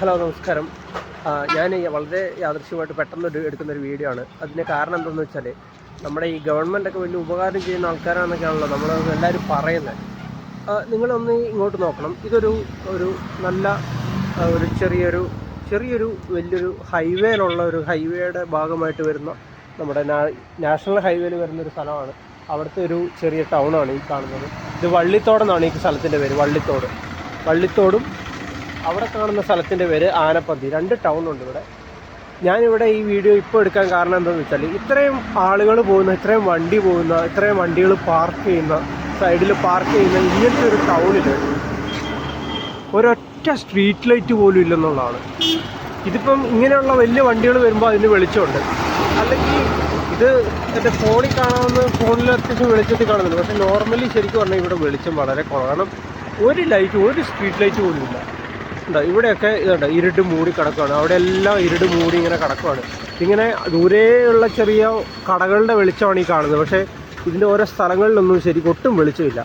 Hello നമസ്കാരം. ഞാൻ വളരെ യാദൃശ്യമായിട്ട് പെട്ടെന്ന് എടുക്കുന്നൊരു വീഡിയോ ആണ്. അതിന് കാരണം എന്താണെന്ന് വെച്ചാൽ നമ്മുടെ ഈ ഗവൺമെൻറ്റൊക്കെ വലിയ ഉപകാരം ചെയ്യുന്ന ആൾക്കാരാണെന്നൊക്കെയാണല്ലോ നമ്മൾ എല്ലാവരും പറയുന്നത്. നിങ്ങളൊന്ന് ഇങ്ങോട്ട് നോക്കണം. ഇതൊരു ഒരു നല്ല ഒരു ചെറിയൊരു വലിയൊരു ഹൈവേയിലുള്ള ഒരു ഹൈവേയുടെ ഭാഗമായിട്ട് വരുന്ന നമ്മുടെ നാഷണൽ ഹൈവേയിൽ വരുന്നൊരു സ്ഥലമാണ്. അവിടുത്തെ ഒരു ചെറിയ ടൗണാണ് ഈ കാണുന്നത്. ഇത് വള്ളിത്തോടെന്നാണ് ഈ സ്ഥലത്തിൻ്റെ പേര്. വള്ളിത്തോടും അവിടെ കാണുന്ന സ്ഥലത്തിൻ്റെ പേര് ആനപ്പന്തി. 2 ടൗണുണ്ട് ഇവിടെ. ഞാനിവിടെ ഈ വീഡിയോ ഇപ്പോൾ എടുക്കാൻ കാരണം എന്താണെന്ന് വെച്ചാൽ ഇത്രയും ആളുകൾ പോകുന്ന, ഇത്രയും വണ്ടി പോകുന്ന, ഇത്രയും വണ്ടികൾ സൈഡിൽ പാർക്ക് ചെയ്യുന്ന ഇങ്ങനത്തെ ഒരു ടൗണിൽ ഒരൊറ്റ സ്ട്രീറ്റ് ലൈറ്റ് പോലും ഇല്ലെന്നുള്ളതാണ്. ഇതിപ്പം ഇങ്ങനെയുള്ള വലിയ വണ്ടികൾ വരുമ്പോൾ അതിന് വെളിച്ചമുണ്ട്. അല്ലെങ്കിൽ ഇത് എൻ്റെ ഫോണിൽ കാണാവുന്ന, ഫോണിൽ അത്യാവശ്യം വെളിച്ചത്തിൽ കാണുന്നുണ്ട്. പക്ഷേ നോർമലി ശരിക്കും പറഞ്ഞാൽ ഇവിടെ വെളിച്ചം വളരെ കുറവാണ്. കാരണം ഒരു സ്ട്രീറ്റ് ലൈറ്റ് പോലും ഇല്ല. ഇവിടെയൊക്കെ ഇതുണ്ട്, ഇരുട്ട് മൂടി കിടക്കുകയാണ്. അവിടെ എല്ലാം ഇരുട്ട് മൂടി ഇങ്ങനെ കിടക്കുകയാണ്. ഇങ്ങനെ ദൂരെയുള്ള ചെറിയ കടകളുടെ വെളിച്ചമാണ് ഈ കാണുന്നത്. പക്ഷേ ഇതിൻ്റെ ഓരോ സ്ഥലങ്ങളിലൊന്നും ശരിക്കും ഒട്ടും വെളിച്ചമില്ല.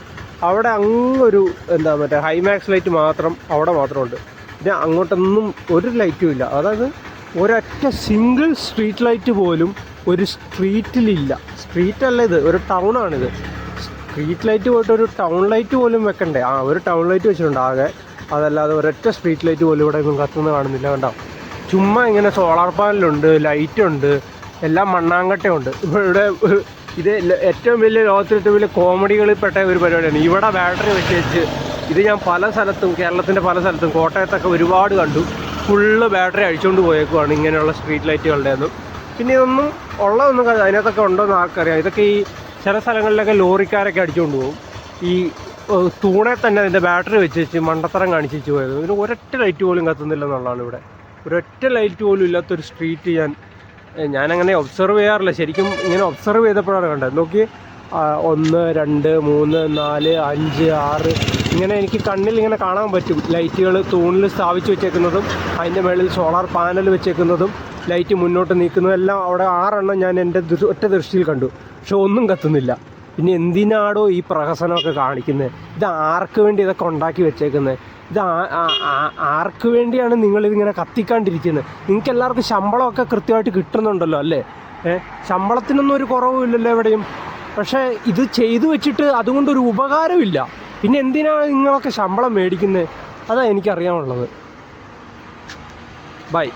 അവിടെ അങ്ങൊരു മറ്റേ ഹൈമാക്സ് ലൈറ്റ് മാത്രം അവിടെ മാത്രമുണ്ട്. പിന്നെ അങ്ങോട്ടൊന്നും ഒരു ലൈറ്റും ഇല്ല. അതായത് ഒരൊറ്റ സിംഗിൾ സ്ട്രീറ്റ് ലൈറ്റ് പോലും ഒരു സ്ട്രീറ്റിലില്ല. സ്ട്രീറ്റല്ല, ഇത് ഒരു ടൗണാണിത്. സ്ട്രീറ്റ് ലൈറ്റ് പോയിട്ട് ഒരു ടൗൺ ലൈറ്റ് പോലും വെക്കണ്ടേ? ഒരു ടൗൺ ലൈറ്റ് വെച്ചിട്ടുണ്ട് ആകെ. അതല്ലാതെ ഒരൊറ്റ സ്ട്രീറ്റ് ലൈറ്റ് പോലും ഇവിടെ ഒന്നും കത്തുന്നത് കാണുന്നില്ല. കണ്ടോ, ചുമ്മാ ഇങ്ങനെ സോളാർ പാനലുണ്ട്, ലൈറ്റുണ്ട്, എല്ലാം മണ്ണാങ്കട്ടയുണ്ട്. ഇവിടെ ഇത് ഏറ്റവും വലിയ ലോകത്തിൽ ഏറ്റവും വലിയ കോമഡികളിൽപ്പെട്ട ഒരു പരിപാടിയാണ്. ഇവിടെ ബാറ്ററി വെച്ച് ഇത് ഞാൻ പല സ്ഥലത്തും, കേരളത്തിൻ്റെ പല സ്ഥലത്തും, കോട്ടയത്തൊക്കെ ഒരുപാട് കണ്ടു. ഫുള്ള് ബാറ്ററി അഴിച്ചുകൊണ്ട് പോയേക്കുവാണ് ഇങ്ങനെയുള്ള സ്ട്രീറ്റ് ലൈറ്റുകളുടെ ഒന്നും. പിന്നെ ഇതൊന്നും ഉള്ളതൊന്നും അതിനകത്തൊക്കെ ഉണ്ടോയെന്ന് ആർക്കറിയാം. ഇതൊക്കെ ഈ ചില സ്ഥലങ്ങളിലൊക്കെ ലോറിക്കാരൊക്കെ അടിച്ചുകൊണ്ട് പോകും. ഈ തൂണെ തന്നെ അതിൻ്റെ ബാറ്ററി വെച്ച് മണ്ടത്തരം കാണിച്ചു പോയത്. ഇതിന് ഒരൊറ്റ ലൈറ്റ് പോലും കത്തുന്നില്ല എന്നുള്ളതാണ് ഇവിടെ. ഒരൊറ്റ ലൈറ്റ് പോലും ഇല്ലാത്തൊരു സ്ട്രീറ്റ് ഞാനങ്ങനെ ഒബ്സർവ് ചെയ്യാറില്ല. ശരിക്കും ഇങ്ങനെ ഒബ്സർവ് ചെയ്തപ്പോഴാണ് കണ്ടത്. നോക്കി, 1, 2, 3, 4, 5, 6 ഇങ്ങനെ എനിക്ക് കണ്ണിൽ ഇങ്ങനെ കാണാൻ പറ്റും. ലൈറ്റുകൾ തൂണിൽ സ്ഥാപിച്ച് വെച്ചേക്കുന്നതും അതിൻ്റെ മുകളിൽ സോളാർ പാനൽ വെച്ചേക്കുന്നതും ലൈറ്റ് മുന്നോട്ട് നീക്കുന്നതും എല്ലാം അവിടെ 6 എണ്ണം ഞാൻ എൻ്റെ ഒറ്റ ദൃഷ്ടിയിൽ കണ്ടു. പക്ഷെ ഒന്നും കത്തുന്നില്ല. പിന്നെ എന്തിനാടോ ഈ പ്രഹസനമൊക്കെ കാണിക്കുന്നത്? ഇത് ആർക്ക് വേണ്ടി ഇതൊക്കെ ഉണ്ടാക്കി വെച്ചേക്കുന്നത്? ഇത് ആർക്ക് വേണ്ടിയാണ് നിങ്ങളിതിങ്ങനെ കത്തിക്കാണ്ടിരിക്കുന്നത്? നിങ്ങൾക്ക് എല്ലാവർക്കും ശമ്പളമൊക്കെ കൃത്യമായിട്ട് കിട്ടുന്നുണ്ടല്ലോ അല്ലേ? ശമ്പളത്തിനൊന്നും ഒരു കുറവുമില്ലല്ലോ എവിടെയും. പക്ഷേ ഇത് ചെയ്തു വെച്ചിട്ട് അതുകൊണ്ടൊരു ഉപകാരമില്ല. പിന്നെ എന്തിനാണ് നിങ്ങളൊക്കെ ശമ്പളം മേടിക്കുന്നത്? അതാണ് എനിക്കറിയാനുള്ളത്. ബൈ.